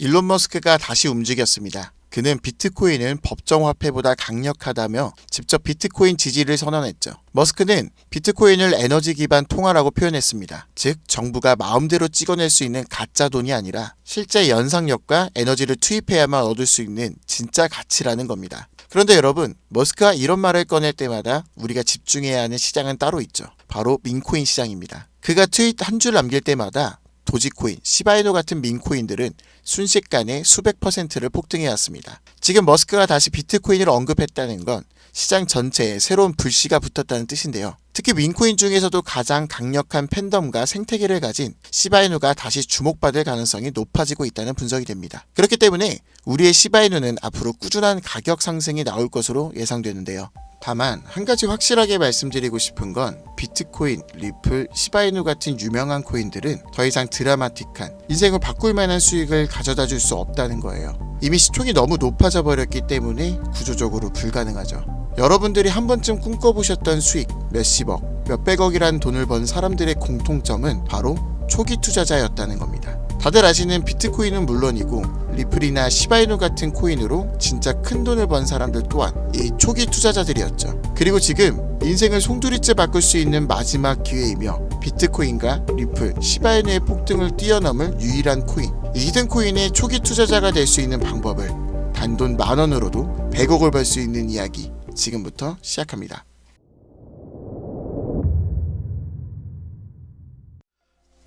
일론 머스크가 다시 움직였습니다. 그는 비트코인은 법정 화폐보다 강력하다며 직접 비트코인 지지를 선언했죠. 머스크는 비트코인을 에너지 기반 통화라고 표현했습니다. 즉 정부가 마음대로 찍어낼 수 있는 가짜 돈이 아니라 실제 연상력과 에너지를 투입해야만 얻을 수 있는 진짜 가치라는 겁니다. 그런데 여러분, 머스크가 이런 말을 꺼낼 때마다 우리가 집중해야 하는 시장은 따로 있죠. 바로 민코인 시장입니다. 그가 트윗 한 줄 남길 때마다 도지코인, 시바이노 같은 민코인들은 순식간에 수백 %를 폭등해왔습니다. 지금 머스크가 다시 비트코인을 언급했다는 건 시장 전체에 새로운 불씨가 붙었다는 뜻인데요. 특히 민코인 중에서도 가장 강력한 팬덤과 생태계를 가진 시바이누가 다시 주목받을 가능성이 높아지고 있다는 분석이 됩니다. 그렇기 때문에 우리의 시바이누는 앞으로 꾸준한 가격 상승이 나올 것으로 예상되는데요. 다만 한 가지 확실하게 말씀드리고 싶은 건 비트코인, 리플, 시바이누 같은 유명한 코인들은 더 이상 드라마틱한 인생을 바꿀 만한 수익을 가져다 줄 수 없다는 거예요. 이미 시총이 너무 높아져 버렸기 때문에 구조적으로 불가능하죠. 여러분들이 한 번쯤 꿈꿔보셨던 수익, 몇십억, 몇백억이라는 돈을 번 사람들의 공통점은 바로 초기 투자자였다는 겁니다. 다들 아시는 비트코인은 물론이고 리플이나 시바이누 같은 코인으로 진짜 큰 돈을 번 사람들 또한 이 초기 투자자들이었죠. 그리고 지금 인생을 송두리째 바꿀 수 있는 마지막 기회이며 비트코인과 리플, 시바이누의 폭등을 뛰어넘을 유일한 코인, 이 히든 코인의 초기 투자자가 될 수 있는 방법을 단돈 10,000원으로도 100억을 벌 수 있는 이야기 지금부터 시작합니다.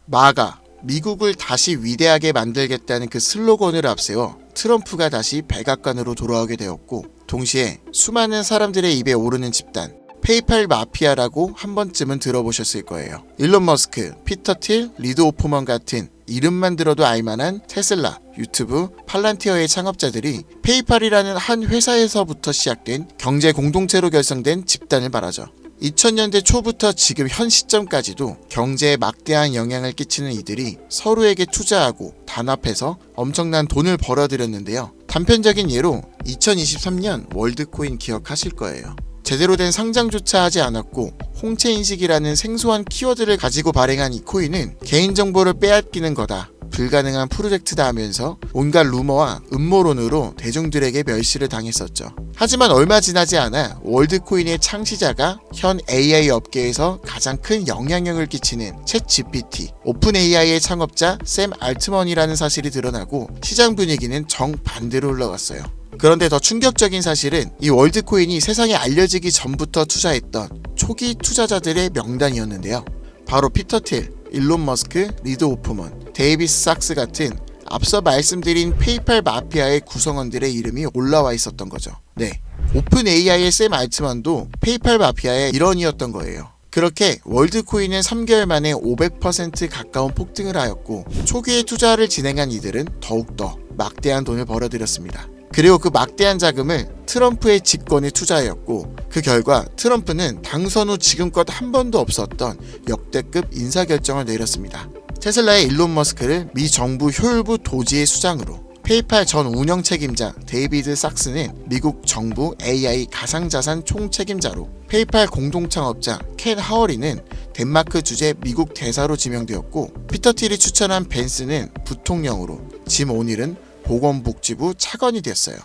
마가 미국을 다시 위대하게 만들겠다는 그 슬로건을 앞세워 트럼프가 다시 백악관으로 돌아오게 되었고, 동시에 수많은 사람들의 입에 오르는 집단 페이팔 마피아라고 한 번쯤은 들어보셨을 거예요. 일론 머스크, 피터 틸, 리드 오프먼 같은 이름만 들어도 알만한 테슬라, 유튜브, 팔란티어의 창업자들이 페이팔이라는 한 회사에서부터 시작된 경제 공동체로 결성된 집단을 말하죠. 2000년대 초부터 지금 현 시점까지도 경제에 막대한 영향을 끼치는 이들이 서로에게 투자하고 단합해서 엄청난 돈을 벌어들였는데요. 단편적인 예로 2023년 월드코인 기억하실 거예요. 제대로 된 상장조차 하지 않았고 홍채인식이라는 생소한 키워드를 가지고 발행한 이 코인은 개인정보를 빼앗기는 거다, 불가능한 프로젝트다 하면서 온갖 루머와 음모론으로 대중들에게 멸시를 당했었죠. 하지만 얼마 지나지 않아 월드코인의 창시자가 현 AI 업계에서 가장 큰 영향력을 끼치는 챗GPT, 오픈AI의 창업자 샘 알트먼이라는 사실이 드러나고 시장 분위기는 정반대로 흘러갔어요. 그런데 더 충격적인 사실은 이 월드코인이 세상에 알려지기 전부터 투자했던 초기 투자자들의 명단이었는데요. 바로 피터 틸, 일론 머스크, 리드 오프먼, 데이비스 삭스 같은 앞서 말씀드린 페이팔 마피아의 구성원들의 이름이 올라와 있었던 거죠. 네, 오픈 AI의 샘 알트만도 페이팔 마피아의 일원이었던 거예요. 그렇게 월드코인은 3개월 만에 500% 가까운 폭등을 하였고, 초기에 투자를 진행한 이들은 더욱더 막대한 돈을 벌어들였습니다. 그리고 그 막대한 자금을 트럼프의 집권에 투자하였고, 그 결과 트럼프는 당선 후 지금껏 한 번도 없었던 역대급 인사결정을 내렸습니다. 테슬라의 일론 머스크를 미 정부 효율부 도지의 수장으로, 페이팔 전 운영 책임자 데이비드 삭스는 미국 정부 AI 가상자산 총책임자로, 페이팔 공동창업자 켄 하워리는 덴마크 주재 미국 대사로 지명되었고, 피터 틸이 추천한 벤스는 부통령으로, 짐 오닐은 보건복지부 차관이 됐어요.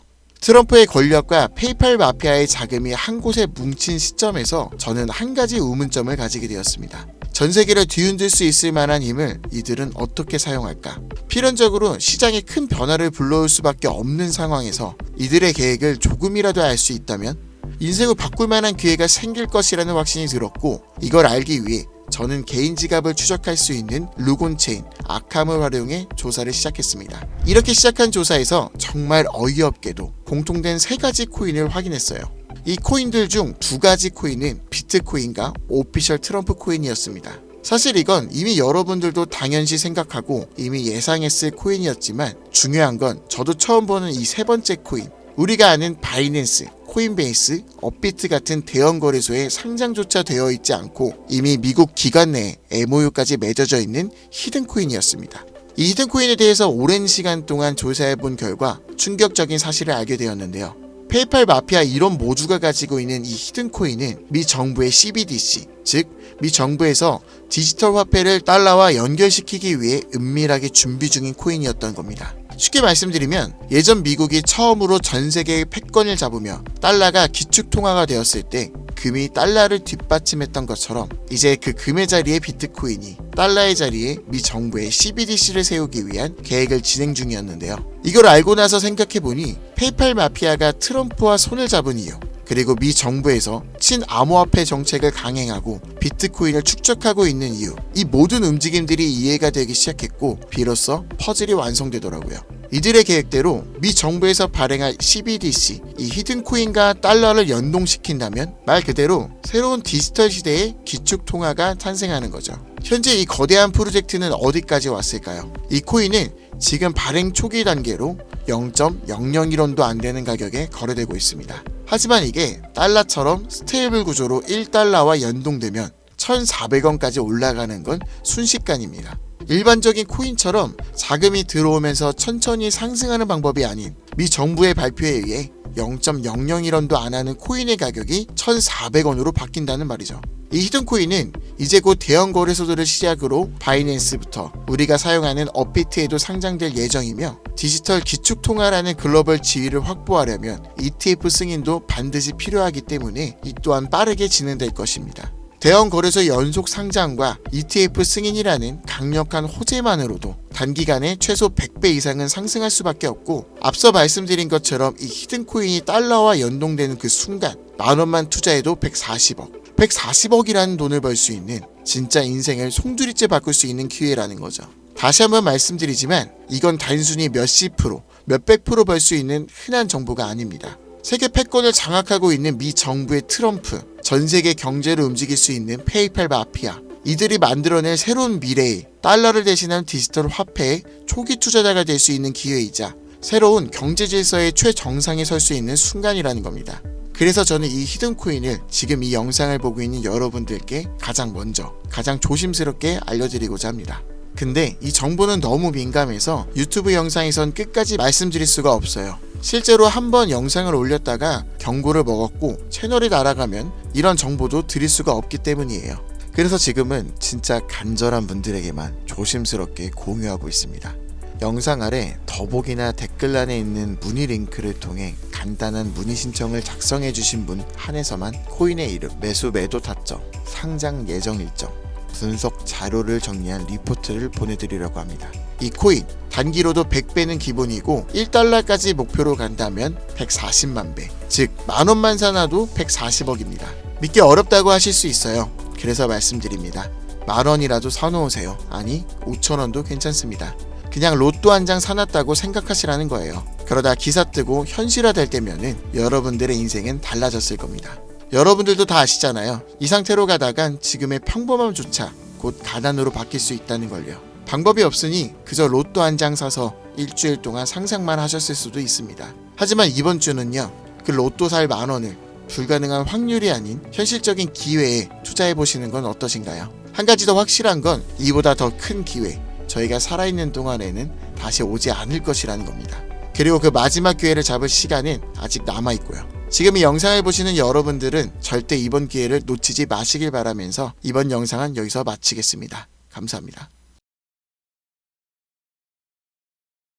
트럼프의 권력과 페이팔 마피아의 자금이 한 곳에 뭉친 시점에서 저는 한 가지 의문점을 가지게 되었습니다. 전 세계를 뒤흔들 수 있을 만한 힘을 이들은 어떻게 사용할까? 필연적으로 시장에 큰 변화를 불러올 수밖에 없는 상황에서 이들의 계획을 조금이라도 알 수 있다면 인생을 바꿀 만한 기회가 생길 것이라는 확신이 들었고, 이걸 알기 위해 저는 개인 지갑을 추적할 수 있는 루곤체인, 아캄을 활용해 조사를 시작했습니다. 이렇게 시작한 조사에서 정말 어이없게도 공통된 3가지 코인을 확인했어요. 이 코인들 중 2가지 코인은 비트코인과 오피셜 트럼프 코인이었습니다. 사실 이건 이미 여러분들도 당연시 생각하고 이미 예상했을 코인이었지만, 중요한 건 저도 처음 보는 이 3번째 코인, 우리가 아는 바이낸스, 코인베이스, 업비트 같은 대형 거래소에 상장조차 되어 있지 않고 이미 미국 기관 내에 MOU까지 맺어져 있는 히든코인이었습니다. 이 히든코인에 대해서 오랜 시간 동안 조사해본 결과 충격적인 사실을 알게 되었는데요. 페이팔 마피아 일원 모두가 가지고 있는 이 히든코인은 미 정부의 CBDC, 즉 미 정부에서 디지털 화폐를 달러와 연결시키기 위해 은밀하게 준비 중인 코인이었던 겁니다. 쉽게 말씀드리면 예전 미국이 처음으로 전 세계의 패권을 잡으며 달러가 기축통화가 되었을 때 금이 달러를 뒷받침했던 것처럼 이제 그 금의 자리에 비트코인이 달러의 자리에 미 정부의 CBDC를 세우기 위한 계획을 진행 중이었는데요. 이걸 알고 나서 생각해보니 페이팔 마피아가 트럼프와 손을 잡은 이유, 그리고 미 정부에서 친암호화폐 정책을 강행하고 비트코인을 축적하고 있는 이유, 이 모든 움직임들이 이해가 되기 시작했고 비로소 퍼즐이 완성되더라고요. 이들의 계획대로 미 정부에서 발행할 CBDC, 이 히든코인과 달러를 연동시킨다면 말 그대로 새로운 디지털 시대의 기축통화가 탄생하는 거죠. 현재 이 거대한 프로젝트는 어디까지 왔을까요? 이 코인은 지금 발행 초기 단계로 0.001원도 안 되는 가격에 거래되고 있습니다. 하지만 이게 달러처럼 스테이블 구조로 1달러와 연동되면 1,400원까지 올라가는 건 순식간입니다. 일반적인 코인처럼 자금이 들어오면서 천천히 상승하는 방법이 아닌 미 정부의 발표에 의해 0.001원도 안 하는 코인의 가격이 1,400원으로 바뀐다는 말이죠. 이 히든코인은 이제 곧 대형 거래소들을 시작으로 바이낸스부터 우리가 사용하는 업비트에도 상장될 예정이며 디지털 기축통화라는 글로벌 지위를 확보하려면 ETF 승인도 반드시 필요하기 때문에 이 또한 빠르게 진행될 것입니다. 대형 거래소 연속 상장과 ETF 승인이라는 강력한 호재만으로도 단기간에 최소 100배 이상은 상승할 수밖에 없고 앞서 말씀드린 것처럼 이 히든코인이 달러와 연동되는 그 순간 만원만 투자해도 140억이라는 돈을 벌 수 있는 진짜 인생을 송두리째 바꿀 수 있는 기회라는 거죠. 다시 한번 말씀드리지만 이건 단순히 몇십 프로, 몇백 프로 벌 수 있는 흔한 정보가 아닙니다. 세계 패권을 장악하고 있는 미 정부의 트럼프, 전 세계 경제를 움직일 수 있는 페이팔 마피아, 이들이 만들어낼 새로운 미래의 달러를 대신한 디지털 화폐의 초기 투자자가 될 수 있는 기회이자 새로운 경제 질서의 최정상에 설 수 있는 순간이라는 겁니다. 그래서 저는 이 히든코인을 지금 이 영상을 보고 있는 여러분들께 가장 먼저, 가장 조심스럽게 알려드리고자 합니다. 근데 이 정보는 너무 민감해서 유튜브 영상에선 끝까지 말씀드릴 수가 없어요. 실제로 한번 영상을 올렸다가 경고를 먹었고 채널이 날아가면 이런 정보도 드릴 수가 없기 때문이에요. 그래서 지금은 진짜 간절한 분들에게만 조심스럽게 공유하고 있습니다. 영상 아래 더보기나 댓글란에 있는 문의 링크를 통해 간단한 문의 신청을 작성해 주신 분 한해서만 코인의 이름, 매수 매도 타점, 상장 예정 일정, 분석 자료를 정리한 리포트를 보내드리려고 합니다. 이 코인 단기로도 100배는 기본이고 1달러까지 목표로 간다면 140만 배, 즉 만원만 사놔도 140억입니다. 믿기 어렵다고 하실 수 있어요. 그래서 말씀드립니다. 만원이라도 사놓으세요. 아니 5천원도 괜찮습니다. 그냥 로또 한 장 사놨다고 생각하시라는 거예요. 그러다 기사 뜨고 현실화될 때면은 여러분들의 인생은 달라졌을 겁니다. 여러분들도 다 아시잖아요. 이 상태로 가다간 지금의 평범함조차 곧 가난으로 바뀔 수 있다는 걸요. 방법이 없으니 그저 로또 한 장 사서 일주일 동안 상상만 하셨을 수도 있습니다. 하지만 이번 주는요, 그 로또 살 만원을 불가능한 확률이 아닌 현실적인 기회에 투자해보시는 건 어떠신가요? 한 가지 더 확실한 건 이보다 더 큰 기회, 저희가 살아있는 동안에는 다시 오지 않을 것이라는 겁니다. 그리고 그 마지막 기회를 잡을 시간은 아직 남아있고요. 지금 이 영상을 보시는 여러분들은 절대 이번 기회를 놓치지 마시길 바라면서 이번 영상은 여기서 마치겠습니다. 감사합니다.